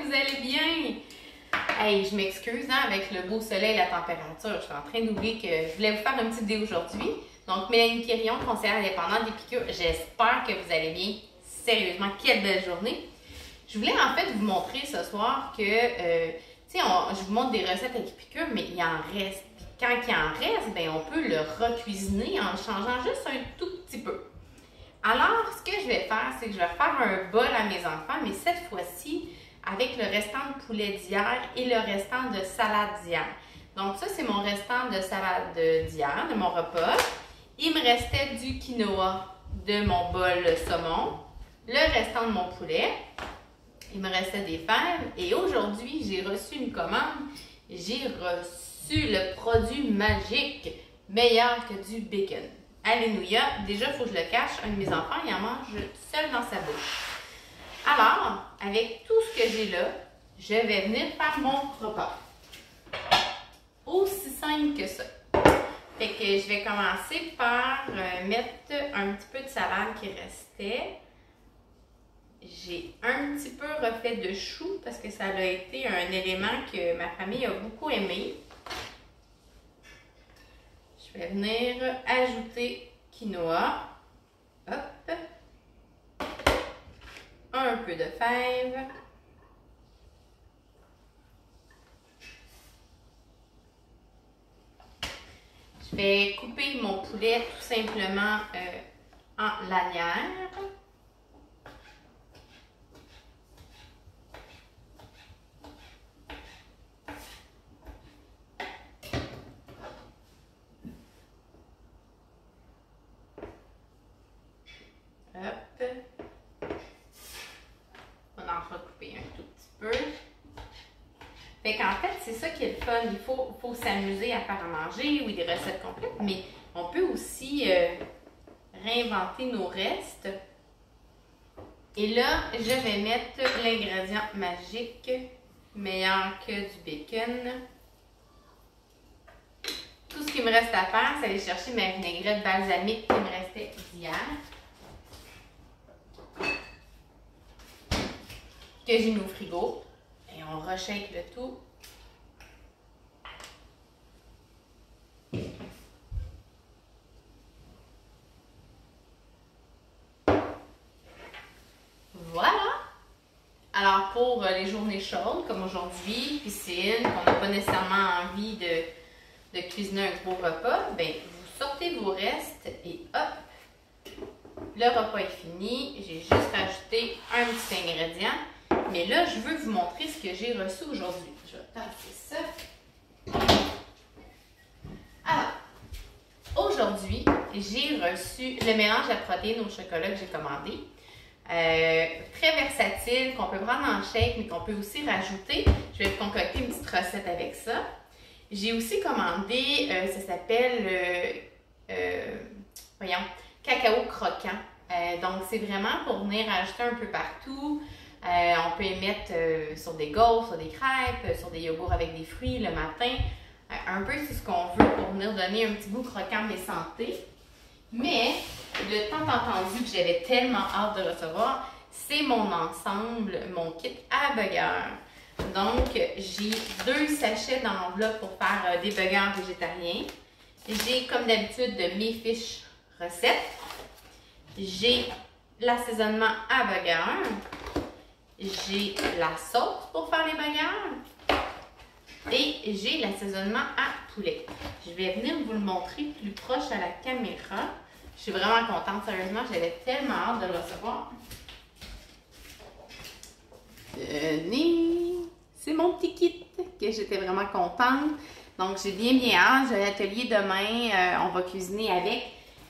vous allez bien? Hey, je m'excuse hein, avec le beau soleil et la température. Je suis en train d'oublier que je voulais vous faire une petite vidéo aujourd'hui. Donc, Mélanie Quirion, conseillère indépendante des piqûres. J'espère que vous allez bien. Sérieusement, quelle belle journée. Je voulais en fait vous montrer ce soir que, tu sais, je vous montre des recettes avec piqûres, mais il en reste. Puis quand il en reste, bien, on peut le recuisiner en changeant juste un tout petit peu. Alors, ce que je vais faire, c'est que je vais faire un bol à mes enfants, mais cette fois-ci, avec le restant de poulet d'hier et le restant de salade d'hier. Donc ça, c'est mon restant de salade d'hier, de mon repas. Il me restait du quinoa de mon bol saumon, le restant de mon poulet. Il me restait des fèves et aujourd'hui, j'ai reçu une commande. J'ai reçu le produit magique, meilleur que du bacon. Alléluia! Déjà, il faut que je le cache. Un de mes enfants, il en mange seul dans sa bouche. Alors, avec tout ce que j'ai là, je vais venir faire mon repas. Aussi simple que ça. Fait que je vais commencer par mettre un petit peu de salade qui restait. J'ai un petit peu refait de chou parce que ça a été un élément que ma famille a beaucoup aimé. Je vais venir ajouter quinoa. Hop. Un peu de fèves. Je vais couper mon poulet tout simplement en lanières. Hop. On en recouper un tout petit peu. Fait qu'en fait, c'est ça qui est le fun. Il faut s'amuser à faire à manger, oui, des recettes complètes, mais on peut aussi réinventer nos restes. Et là, je vais mettre l'ingrédient magique, meilleur que du bacon. Tout ce qui me reste à faire, c'est aller chercher ma vinaigrette balsamique qui me restait d'hier. Que j'ai mis au frigo. Et on reshake le tout. Voilà! Alors pour les journées chaudes, comme aujourd'hui, piscine, qu'on n'a pas nécessairement envie de cuisiner un gros repas, bien, vous sortez vos restes et hop! Le repas est fini. J'ai juste rajouté un petit ingrédient. Mais là, je veux vous montrer ce que j'ai reçu aujourd'hui. Je vais passer ça. Alors, aujourd'hui, j'ai reçu le mélange à protéines au chocolat que j'ai commandé. Très versatile, qu'on peut prendre en shake, mais qu'on peut aussi rajouter. Je vais vous concocter une petite recette avec ça. J'ai aussi commandé, ça s'appelle, voyons, cacao croquant. Donc, c'est vraiment pour venir ajouter un peu partout. On peut les mettre sur des gaufres, sur des crêpes, sur des yogourts avec des fruits le matin. Un peu c'est ce qu'on veut pour venir donner un petit goût croquant mais santé. Mais le tant entendu que j'avais tellement hâte de recevoir, c'est mon ensemble, mon kit à burger. Donc, j'ai 2 sachets d'enveloppe pour faire des burgers végétariens. J'ai comme d'habitude mes fiches recettes. J'ai l'assaisonnement à burger. J'ai la sauce pour faire les burgers et j'ai l'assaisonnement à poulet. Je vais venir vous le montrer plus proche à la caméra. Je suis vraiment contente, sérieusement, j'avais tellement hâte de le recevoir. Tenez, c'est mon petit kit que j'étais vraiment contente. Donc j'ai bien hâte, j'ai l'atelier demain, on va cuisiner avec.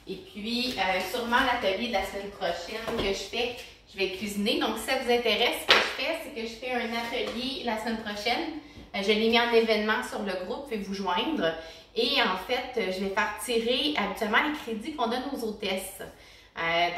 Et puis sûrement l'atelier de la semaine prochaine que je fais. Je vais cuisiner. Donc, si ça vous intéresse, ce que je fais, c'est que je fais un atelier la semaine prochaine. Je l'ai mis en événement sur le groupe, vous pouvez vous joindre. Et en fait, je vais faire tirer habituellement les crédits qu'on donne aux hôtesses.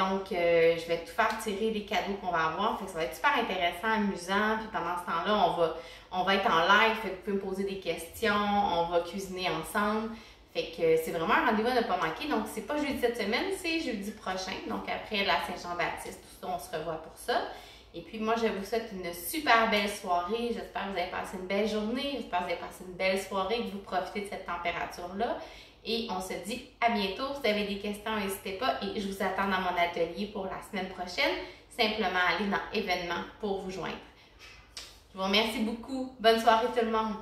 Donc, je vais tout faire tirer les cadeaux qu'on va avoir. Fait que ça va être super intéressant, amusant. Puis pendant ce temps-là, on va être en live. Fait que vous pouvez me poser des questions. On va cuisiner ensemble. Fait que c'est vraiment un rendez-vous à ne pas manquer. Donc, c'est pas jeudi cette semaine, c'est jeudi prochain. Donc, après la Saint-Jean-Baptiste, tout ça, on se revoit pour ça. Et puis moi, je vous souhaite une super belle soirée. J'espère que vous avez passé une belle journée. J'espère que vous avez passé une belle soirée, que vous profitez de cette température-là. Et on se dit à bientôt. Si vous avez des questions, n'hésitez pas. Et je vous attends dans mon atelier pour la semaine prochaine. Simplement aller dans événements pour vous joindre. Je vous remercie beaucoup. Bonne soirée tout le monde.